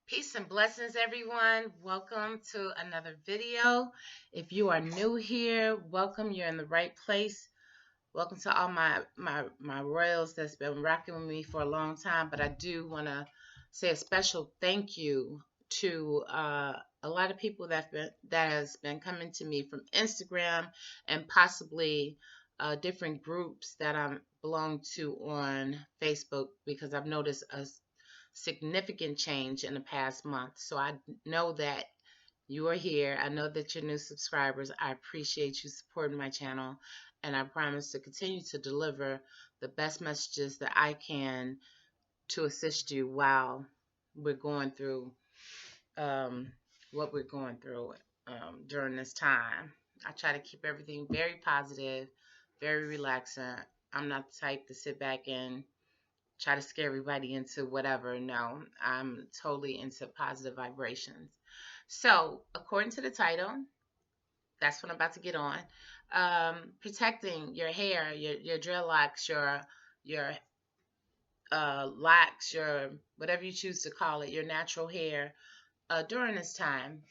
Peace and blessings, everyone. Welcome to another video. If you are new here, welcome. You're in the right place. Welcome to all my royals that's been rocking with me for a long time. But I do want to say a special thank you to a lot of people that has been coming to me from Instagram and possibly different groups that I belong to on Facebook because I've noticed a significant change in the past month. So I know that you are here. I know that you're new subscribers. I appreciate you supporting my channel, and I promise to continue to deliver the best messages that I can to assist you while we're going through um, what we're going through during this time. I try to keep everything very positive, very relaxing. I'm not the type to sit back and try to scare everybody into whatever. No, I'm totally into positive vibrations. So, according to the title, that's what I'm about to get on. Protecting your hair, your dreadlocks, your locks, your whatever you choose to call it, your natural hair during this time.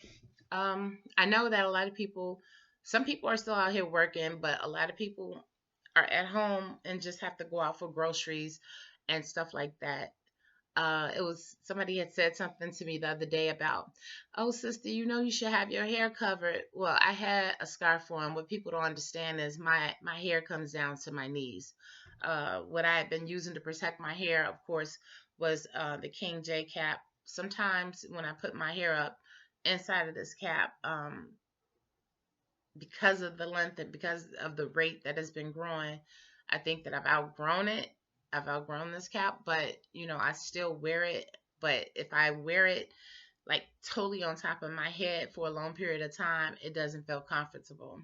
I know that a lot of people, some people are still out here working, but a lot of people are at home and just have to go out for groceries and stuff like that. It was somebody had said something to me the other day about, oh sister, you should have your hair covered. Well, I had a scarf on. What people don't understand is my hair comes down to my knees. What I had been using to protect my hair, of course, was the King J cap. Sometimes when I put my hair up inside of this cap, because of the length and because of the rate that has been growing, I think that I've outgrown it. I've outgrown this cap, but I still wear it. But if I wear it like totally on top of my head for a long period of time, it doesn't feel comfortable.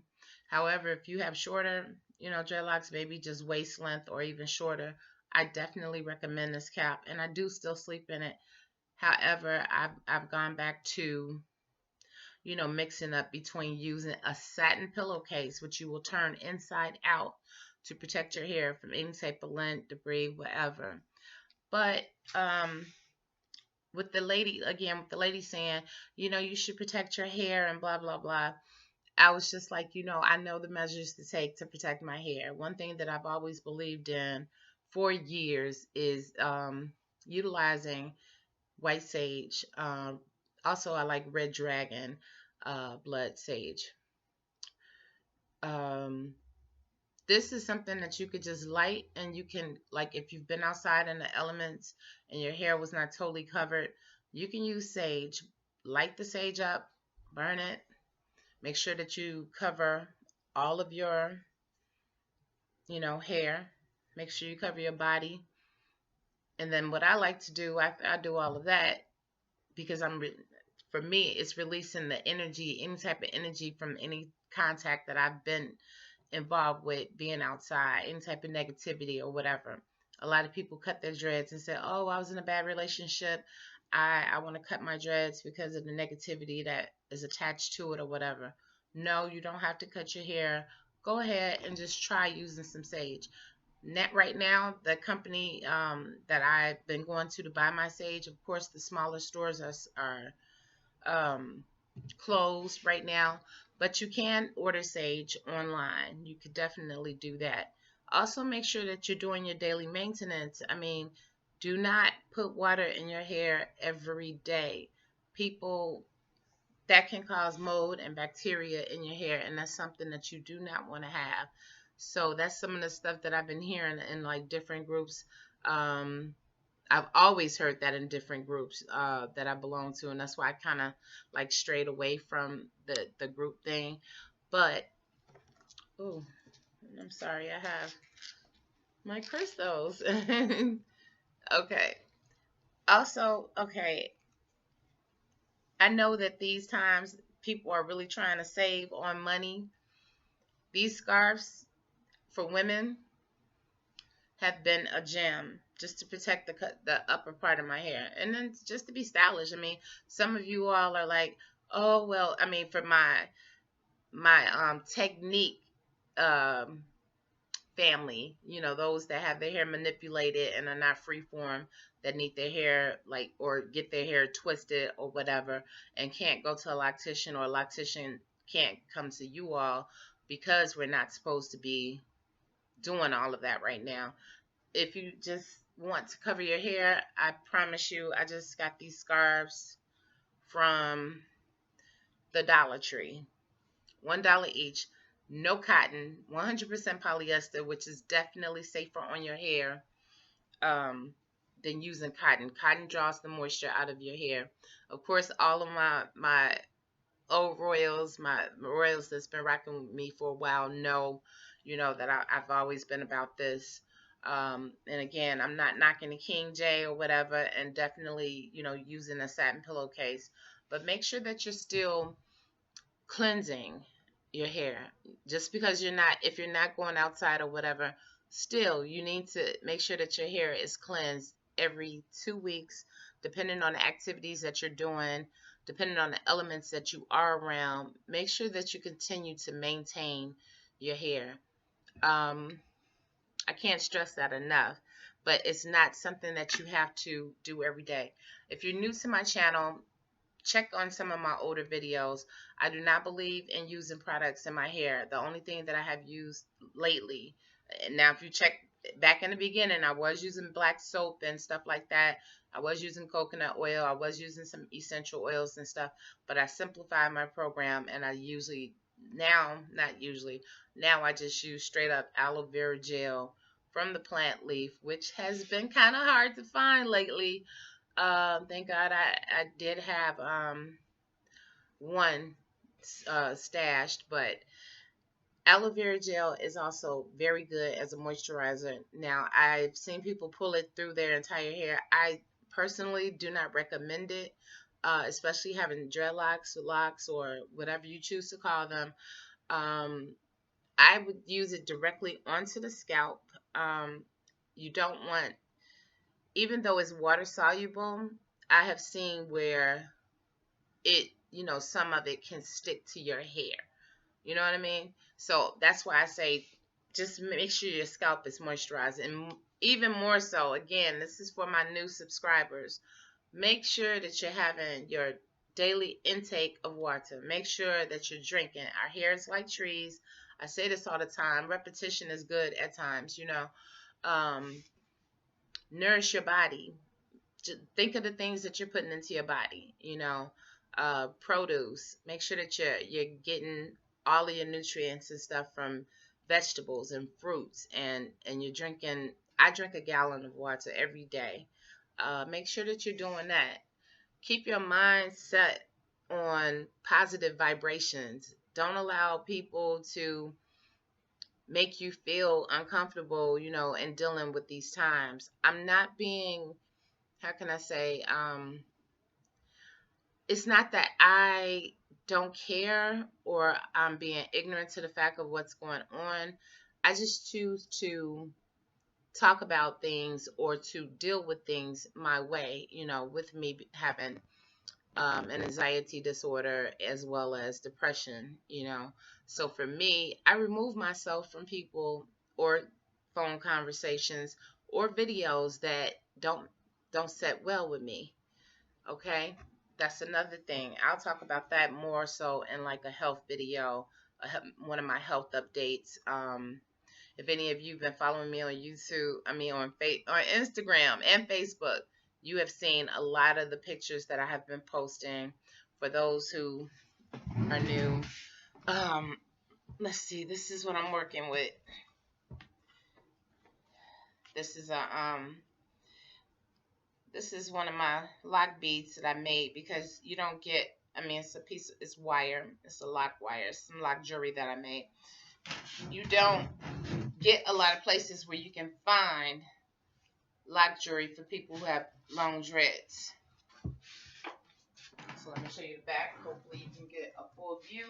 However, if you have shorter, dreadlocks, maybe just waist length or even shorter, I definitely recommend this cap, and I do still sleep in it. However, I've gone back to mixing up between using a satin pillowcase, which you will turn inside out to protect your hair from any type of lint, debris, whatever. But with the lady saying, you should protect your hair and blah, blah, blah. I was just like, I know the measures to take to protect my hair. One thing that I've always believed in for years is utilizing white sage. Also, I like red dragon blood sage. Um, this is something that you could just light, and you can, like, if you've been outside in the elements and your hair was not totally covered, you can use sage. Light the sage up, burn it. Make sure that you cover all of your, hair. Make sure you cover your body. And then what I like to do after I do all of that, because for me, it's releasing the energy, any type of energy from any contact that I've been involved with being outside, any type of negativity or whatever. A lot of people cut their dreads and say, oh, I was in a bad relationship. I want to cut my dreads because of the negativity that is attached to it or whatever. No, you don't have to cut your hair. Go ahead and just try using some sage. Right now, the company that I've been going to buy my sage, of course, the smaller stores are closed right now, but you can order sage online. You could definitely do that. Also, make sure that you're doing your daily maintenance. I mean, do not put water in your hair every day. People, that can cause mold and bacteria in your hair, and that's something that you do not want to have. So that's some of the stuff that I've been hearing in like different groups. I've always heard that in different groups that I belong to, and that's why I kind of like strayed away from the group thing. But oh, I'm sorry, I have my crystals. Okay. Also, okay, I know that these times people are really trying to save on money. These scarves for women have been a gem just to protect the upper part of my hair, and then just to be stylish. I mean, some of you all are like, oh well, for my technique, um family, those that have their hair manipulated and are not freeform, that need their hair like, or get their hair twisted or whatever, and can't go to a loctician, or a loctician can't come to you all because we're not supposed to be doing all of that right now. If you just want to cover your hair, I promise you, I just got these scarves from the Dollar Tree. $1 each. No cotton, 100% polyester, which is definitely safer on your hair than using cotton. Cotton draws the moisture out of your hair. Of course, all of my old royals, my royals that's been rocking with me for a while know, that I've always been about this. And again, I'm not knocking the King J or whatever, and definitely, using a satin pillowcase. But make sure that you're still cleansing your hair. Just because if you're not going outside or whatever, still you need to make sure that your hair is cleansed every 2 weeks, depending on the activities that you're doing, depending on the elements that you are around. Make sure that you continue to maintain your hair. I can't stress that enough, but it's not something that you have to do every day. If you're new to my channel, check on some of my older videos. I do not believe in using products in my hair. The only thing that I have used lately, now if you check back in the beginning, I was using black soap and stuff like that. I was using coconut oil. I was using some essential oils and stuff, but I simplified my program, and now I just use straight up aloe vera gel from the plant leaf, which has been kind of hard to find lately. Thank God I did have one stashed, but aloe vera gel is also very good as a moisturizer. Now, I've seen people pull it through their entire hair. I personally do not recommend it, especially having dreadlocks, locks, or whatever you choose to call them. I would use it directly onto the scalp. You don't want, even though it's water soluble, I have seen where it, some of it can stick to your hair. You know what I mean? So that's why I say just make sure your scalp is moisturized. And even more so, again, this is for my new subscribers. Make sure that you're having your daily intake of water. Make sure that you're drinking. Our hair is like trees. I say this all the time. Repetition is good at times, nourish your body. Just think of the things that you're putting into your body, produce. Make sure that you're getting all of your nutrients and stuff from vegetables and fruits, and you're drinking. I drink a gallon of water every day. Make sure that you're doing that. Keep your mind set on positive vibrations. Don't allow people to make you feel uncomfortable, in dealing with these times. I'm not being, how can I say, it's not that I don't care or I'm being ignorant to the fact of what's going on. I just choose to talk about things or to deal with things my way, with me having an anxiety disorder as well as depression, So for me, I remove myself from people or phone conversations or videos that don't set well with me. Okay? That's another thing. I'll talk about that more so in like a health video, one of my health updates. If any of you have been following me on YouTube, on Instagram and Facebook, you have seen a lot of the pictures that I have been posting. For those who are new, let's see. This is what I'm working with. This is one of my lock beads that I made, because you don't get. It's wire. It's a lock wire. It's some lock jewelry that I made. You don't get a lot of places where you can find lock jewelry for people who have long dreads. So let me show you the back. Hopefully you can get a full view.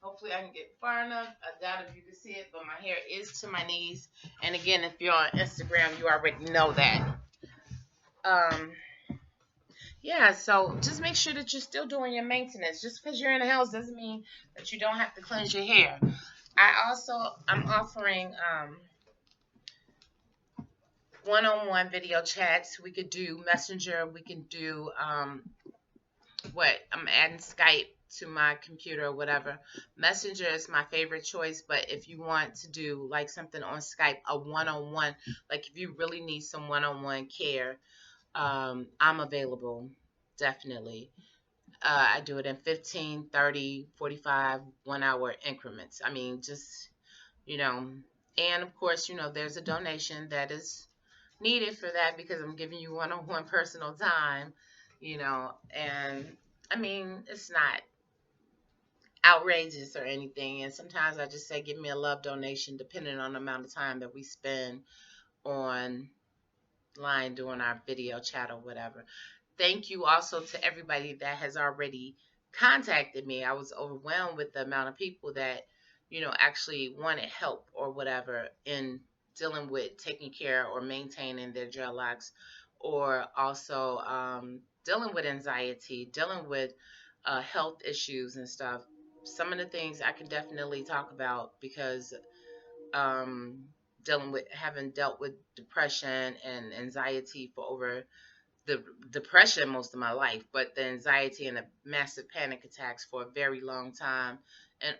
Hopefully I can get far enough. I doubt if you can see it, but my hair is to my knees. And again, if you're on Instagram, you already know that. Yeah, so just make sure that you're still doing your maintenance. Just because you're in the house doesn't mean that you don't have to cleanse your hair. I'm offering one-on-one video chats. We could do Messenger. We can do what I'm adding Skype to my computer or whatever. Messenger is my favorite choice, but if you want to do like something on Skype, a one-on-one, like if you really need some one-on-one care, I'm available, definitely. I do it in 15, 30, 45, 1 hour increments. I mean, just, you know, and of course, there's a donation that is needed for that because I'm giving you one-on-one personal time, and I mean, it's not outrageous or anything. And sometimes I just say, give me a love donation, depending on the amount of time that we spend online doing our video chat or whatever. Thank you also to everybody that has already contacted me. I was overwhelmed with the amount of people that, actually wanted help or whatever in dealing with taking care or maintaining their dreadlocks, or also dealing with anxiety, dealing with health issues and stuff. Some of the things I can definitely talk about because um, having dealt with depression and anxiety for over the depression most of my life, but the anxiety and the massive panic attacks for a very long time, and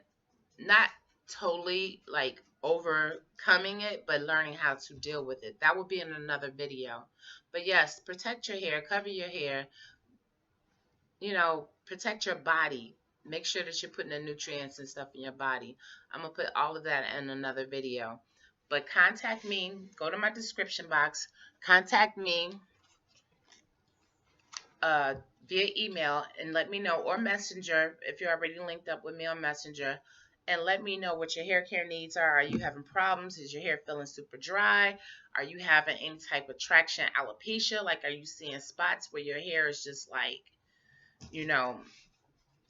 not totally like overcoming it, but learning how to deal with it. That will be in another video. But yes, protect your hair, cover your hair, protect your body. Make sure that you're putting the nutrients and stuff in your body. I'm going to put all of that in another video. But contact me, go to my description box, contact me uh, via email and let me know, or Messenger if you're already linked up with me on Messenger, and let me know what your hair care needs are. Are you having problems? Is your hair feeling super dry? Are you having any type of traction alopecia? Like, are you seeing spots where your hair is just like, you know,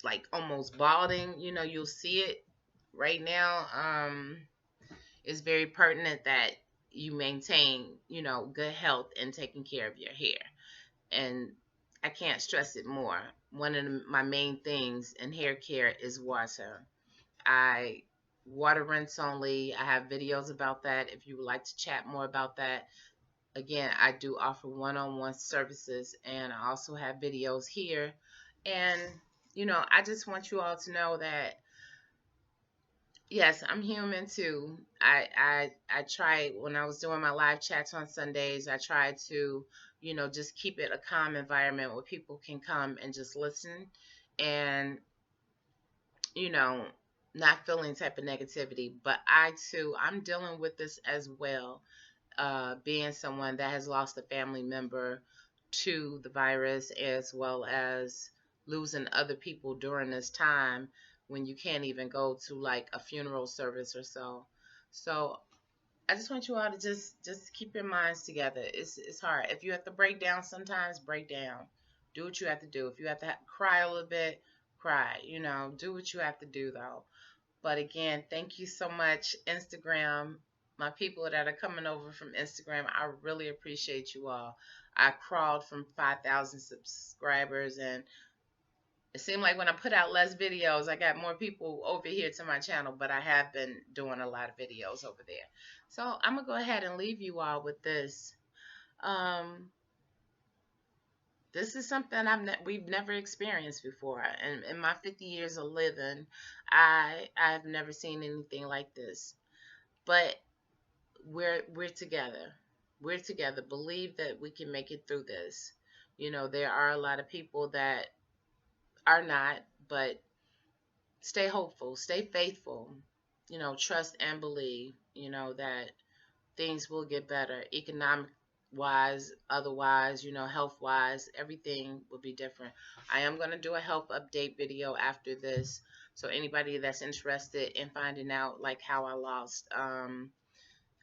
like almost balding? You'll see it right now. It's very pertinent that you maintain, good health and taking care of your hair. And I can't stress it more. One of my main things in hair care is water. I water rinse only. I have videos about that if you would like to chat more about that. Again, I do offer one-on-one services, and I also have videos here. And I just want you all to know that yes, I'm human too. I try, when I was doing my live chats on Sundays, I try to, just keep it a calm environment where people can come and just listen and, you know, not feeling type of negativity. But I too, I'm dealing with this as well. Being someone that has lost a family member to the virus, as well as losing other people during this time when you can't even go to like a funeral service or so. So I just want you all to just keep your minds together. It's hard. If you have to break down sometimes, break down. Do what you have to do. If you have to cry a little bit, cry. Do what you have to do though. But again, thank you so much, Instagram. My people that are coming over from Instagram, I really appreciate you all. I crawled from 5,000 subscribers, and it seemed like when I put out less videos, I got more people over here to my channel, but I have been doing a lot of videos over there. So I'm going to go ahead and leave you all with this. This is something we've never experienced before. And in my 50 years of living, I've never seen anything like this. But we're together. We're together. Believe that we can make it through this. There are a lot of people that are not, but stay hopeful, stay faithful, trust and believe, that things will get better, economic wise, otherwise, health wise, everything will be different. I am going to do a health update video after this. So anybody that's interested in finding out like how I lost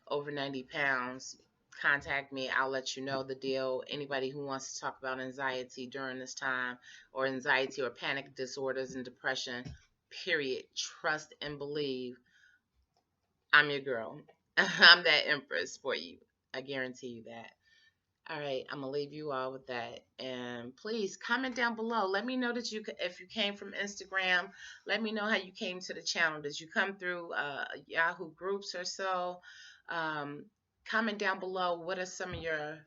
over 90 pounds, contact me. I'll let you know the deal. Anybody who wants to talk about anxiety during this time, or anxiety or panic disorders and depression, period, trust and believe, I'm your girl. I'm that empress for you. I guarantee you that. All right, I'm gonna leave you all with that, and please comment down below. Let me know that if you came from Instagram. Let me know how you came to the channel. Did you come through Yahoo groups or so? Um, comment down below, what are some of your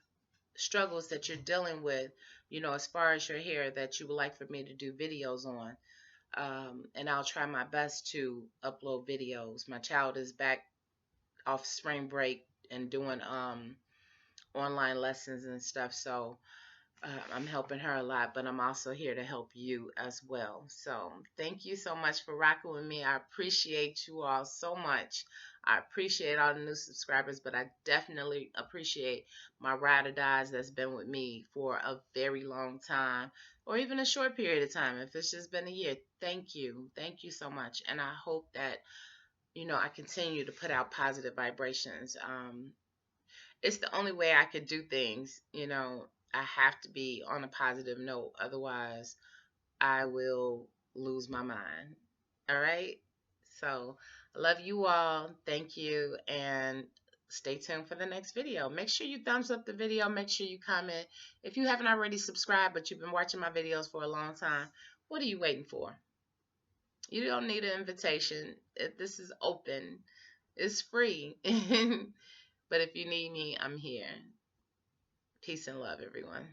struggles that you're dealing with, as far as your hair, that you would like for me to do videos on. And I'll try my best to upload videos. My child is back off spring break and doing online lessons and stuff, so I'm helping her a lot, but I'm also here to help you as well. So thank you so much for rocking with me. I appreciate you all so much. I appreciate all the new subscribers, but I definitely appreciate my ride or dies that's been with me for a very long time, or even a short period of time. If it's just been a year, thank you. Thank you so much. And I hope that, I continue to put out positive vibrations. It's the only way I could do things. I have to be on a positive note. Otherwise, I will lose my mind. All right? So, I love you all. Thank you. And stay tuned for the next video. Make sure you thumbs up the video. Make sure you comment. If you haven't already subscribed, but you've been watching my videos for a long time, what are you waiting for? You don't need an invitation. This is open. It's free. But if you need me, I'm here. Peace and love, everyone.